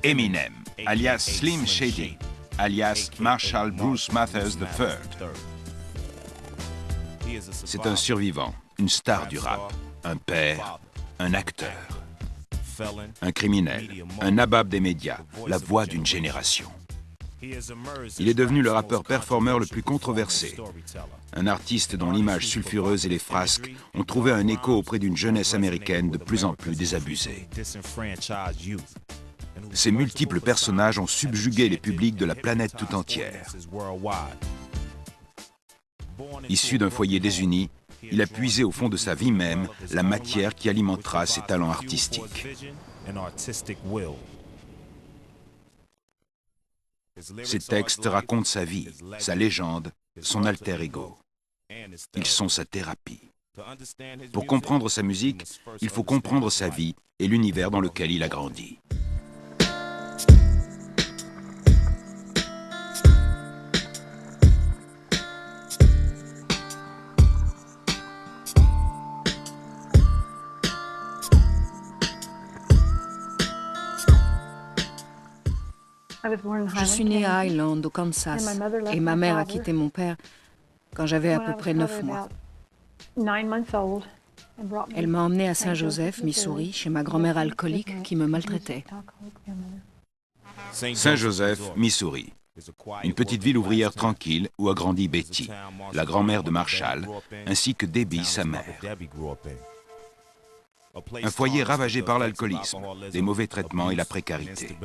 Eminem, alias Slim Shady, alias Marshall Bruce Mathers III. C'est un survivant, une star du rap, un père, un acteur, un criminel, un nabab des médias, la voix d'une génération. Il est devenu le rappeur-performeur le plus controversé. Un artiste dont l'image sulfureuse et les frasques ont trouvé un écho auprès d'une jeunesse américaine de plus en plus désabusée. Ces multiples personnages ont subjugué les publics de la planète tout entière. Issu d'un foyer désuni, il a puisé au fond de sa vie même la matière qui alimentera ses talents artistiques. Ses textes racontent sa vie, sa légende, son alter ego. Ils sont sa thérapie. Pour comprendre sa musique, il faut comprendre sa vie et l'univers dans lequel il a grandi. Je suis née à Highland, au Kansas, et ma mère a quitté mon père quand j'avais à peu près 9 mois. Elle m'a emmenée à Saint-Joseph, Missouri, chez ma grand-mère alcoolique qui me maltraitait. Saint-Joseph, Missouri. Une petite ville ouvrière tranquille où a grandi Betty, la grand-mère de Marshall, ainsi que Debbie, sa mère. Un foyer ravagé par l'alcoolisme, les mauvais traitements et la précarité.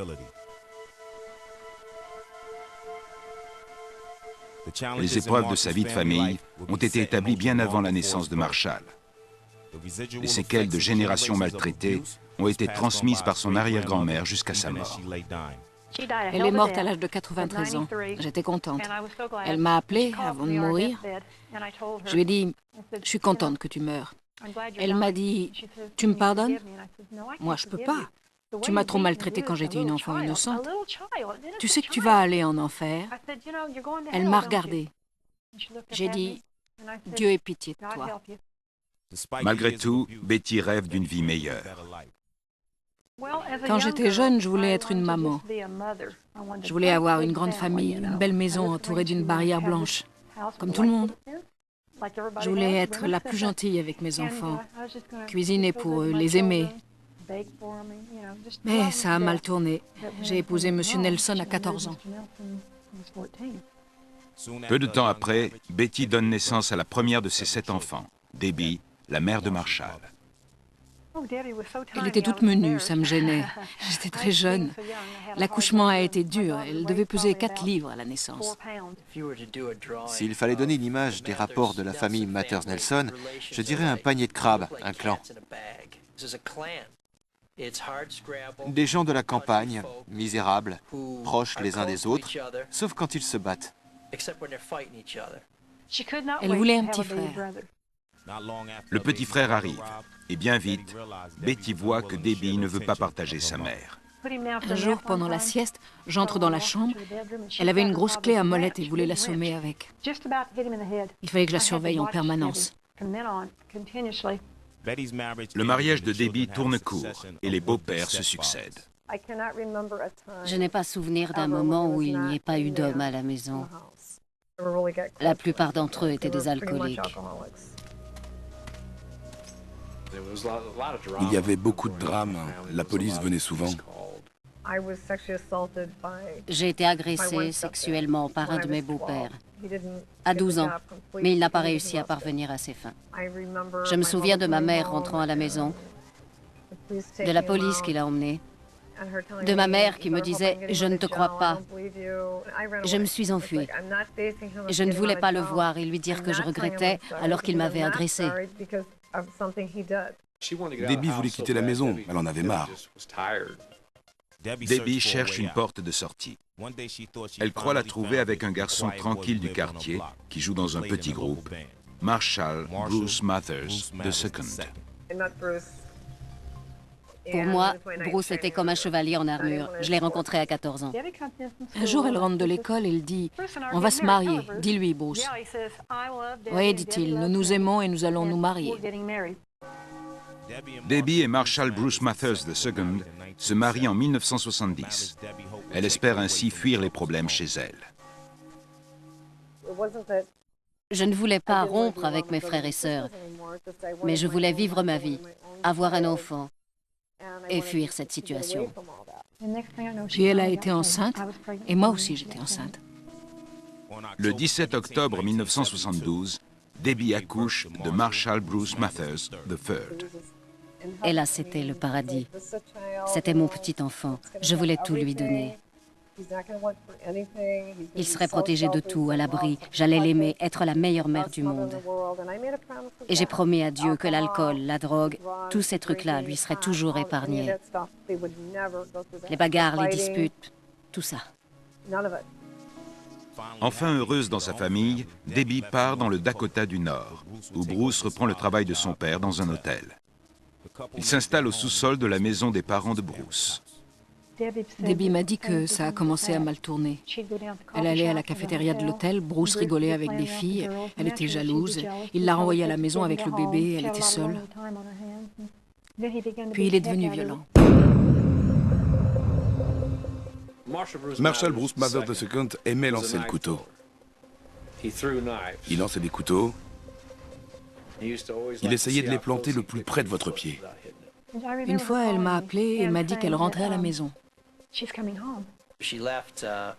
Les épreuves de sa vie de famille ont été établies bien avant la naissance de Marshall. Les séquelles de générations maltraitées ont été transmises par son arrière-grand-mère jusqu'à sa mort. Elle est morte à l'âge de 93 ans. J'étais contente. Elle m'a appelée avant de mourir. Je lui ai dit, « Je suis contente que tu meurs. » Elle m'a dit, « Tu me pardonnes ?» Moi, je peux pas. Tu m'as trop maltraitée quand j'étais une enfant innocente. Tu sais que tu vas aller en enfer. Elle m'a regardée. J'ai dit, Dieu ait pitié de toi. Malgré tout, Betty rêve d'une vie meilleure. Quand j'étais jeune, je voulais être une maman. Je voulais avoir une grande famille, une belle maison entourée d'une barrière blanche, comme tout le monde. Je voulais être la plus gentille avec mes enfants, cuisiner pour eux, les aimer. Mais ça a mal tourné. J'ai épousé M. Nelson à 14 ans. Peu de temps après, Betty donne naissance à la première de ses 7 enfants, Debbie, la mère de Marshall. Elle était toute menue, ça me gênait. J'étais très jeune. L'accouchement a été dur. Elle devait peser 4 livres à la naissance. S'il fallait donner une image des rapports de la famille Mathers-Nelson, je dirais un panier de crabes, un clan. Des gens de la campagne, misérables, proches les uns des autres, sauf quand ils se battent. Elle voulait un petit frère. Le petit frère arrive, et bien vite, Betty voit que Debbie ne veut pas partager sa mère. Un jour, pendant la sieste, j'entre dans la chambre. Elle avait une grosse clé à molette et voulait l'assommer avec. Il fallait que je la surveille en permanence. Le mariage de Debbie tourne court et les beaux-pères se succèdent. Je n'ai pas souvenir d'un moment où il n'y ait pas eu d'hommes à la maison. La plupart d'entre eux étaient des alcooliques. Il y avait beaucoup de drames. La police venait souvent. J'ai été agressée sexuellement par un de mes beaux-pères, à 12 ans, mais il n'a pas réussi à parvenir à ses fins. Je me souviens de ma mère rentrant à la maison, de la police qui l'a emmenée, de ma mère qui me disait « Je ne te crois pas ». Je me suis enfuie. Je ne voulais pas le voir et lui dire que je regrettais alors qu'il m'avait agressée. Debbie voulait quitter la maison, elle en avait marre. Debbie cherche une porte de sortie. Elle croit la trouver avec un garçon tranquille du quartier qui joue dans un petit groupe, Marshall Bruce Mathers II. Pour moi, Bruce était comme un chevalier en armure. Je l'ai rencontré à 14 ans. Un jour, elle rentre de l'école et il dit « On va se marier. Dis-lui, Bruce. » « Oui, dit-il, nous nous aimons et nous allons nous marier. » Debbie et Marshall Bruce Mathers II se marient en 1970. Elle espère ainsi fuir les problèmes chez elle. Je ne voulais pas rompre avec mes frères et sœurs, mais je voulais vivre ma vie, avoir un enfant et fuir cette situation. Puis elle a été enceinte, et moi aussi j'étais enceinte. Le 17 octobre 1972, Debbie accouche de Marshall Bruce Mathers III. Et là, c'était le paradis. C'était mon petit enfant. Je voulais tout lui donner. Il serait protégé de tout, à l'abri. J'allais l'aimer, être la meilleure mère du monde. Et j'ai promis à Dieu que l'alcool, la drogue, tous ces trucs-là lui seraient toujours épargnés. Les bagarres, les disputes, tout ça. Enfin heureuse dans sa famille, Debbie part dans le Dakota du Nord, où Bruce reprend le travail de son père dans un hôtel. Il s'installe au sous-sol de la maison des parents de Bruce. Debbie m'a dit que ça a commencé à mal tourner. Elle allait à la cafétéria de l'hôtel, Bruce rigolait avec des filles, elle était jalouse. Il l'a renvoyée à la maison avec le bébé, elle était seule. Puis il est devenu violent. Marshall Bruce Mathers II aimait lancer le couteau. Il lançait des couteaux. Il essayait de les planter le plus près de votre pied. Une fois, elle m'a appelé et m'a dit qu'elle rentrait à la maison.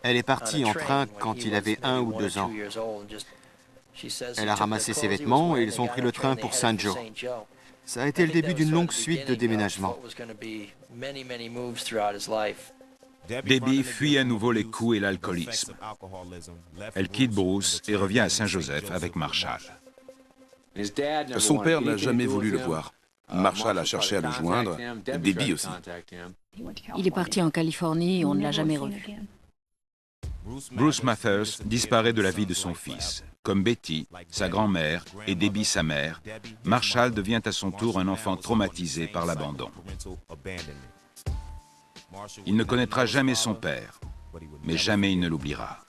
Elle est partie en train quand il avait 1 ou 2 ans. Elle a ramassé ses vêtements et ils ont pris le train pour St. Joe. Ça a été le début d'une longue suite de déménagements. Debbie fuit à nouveau les coups et l'alcoolisme. Elle quitte Bruce et revient à Saint-Joseph avec Marshall. Son père n'a jamais voulu le voir. Marshall a cherché à le joindre, Debbie aussi. Il est parti en Californie et on ne l'a jamais revu. Bruce Mathers disparaît de la vie de son fils. Comme Betty, sa grand-mère, et Debbie, sa mère, Marshall devient à son tour un enfant traumatisé par l'abandon. Il ne connaîtra jamais son père, mais jamais il ne l'oubliera.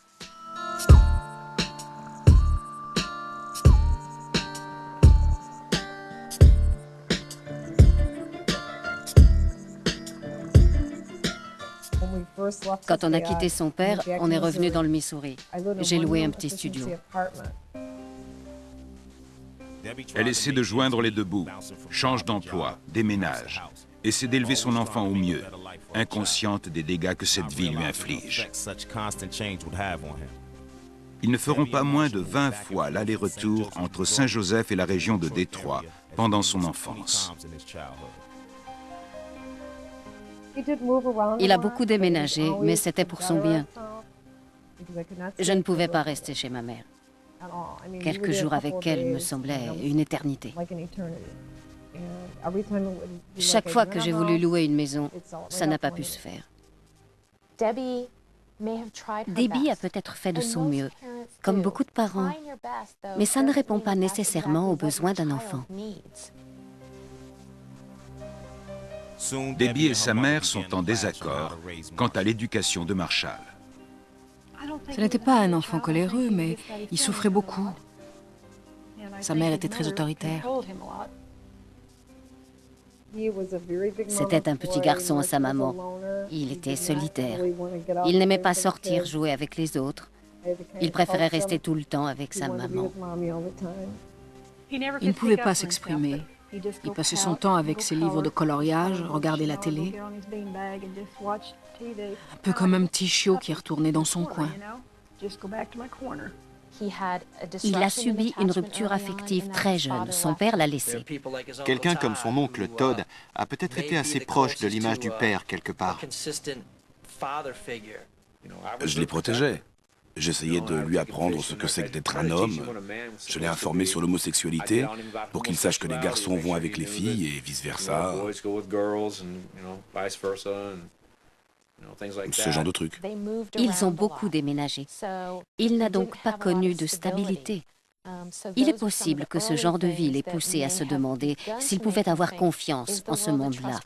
Quand on a quitté son père, on est revenu dans le Missouri. J'ai loué un petit studio. Elle essaie de joindre les deux bouts, change d'emploi, déménage, essaie d'élever son enfant au mieux, inconsciente des dégâts que cette vie lui inflige. Ils ne feront pas moins de 20 fois l'aller-retour entre Saint-Joseph et la région de Détroit pendant son enfance. Il a beaucoup déménagé, mais c'était pour son bien. Je ne pouvais pas rester chez ma mère. Quelques jours avec elle me semblaient une éternité. Chaque fois que j'ai voulu louer une maison, ça n'a pas pu se faire. Debbie a peut-être fait de son mieux, comme beaucoup de parents, mais ça ne répond pas nécessairement aux besoins d'un enfant. Debbie et sa mère sont en désaccord quant à l'éducation de Marshall. Ce n'était pas un enfant coléreux, mais il souffrait beaucoup. Sa mère était très autoritaire. C'était un petit garçon à sa maman. Il était solitaire. Il n'aimait pas sortir jouer avec les autres. Il préférait rester tout le temps avec sa maman. Il ne pouvait pas s'exprimer. Il passait son temps avec ses livres de coloriage, regarder la télé. Un peu comme un petit chiot qui retournait dans son coin. Il a subi une rupture affective très jeune. Son père l'a laissé. Quelqu'un comme son oncle Todd a peut-être été assez proche de l'image du père quelque part. Je les protégeais. J'essayais de lui apprendre ce que c'est que d'être un homme. Je l'ai informé sur l'homosexualité pour qu'il sache que les garçons vont avec les filles et vice-versa. Ce genre de trucs. Ils ont beaucoup déménagé. Il n'a donc pas connu de stabilité. Il est possible que ce genre de vie l'ait poussé à se demander s'il pouvait avoir confiance en ce monde-là.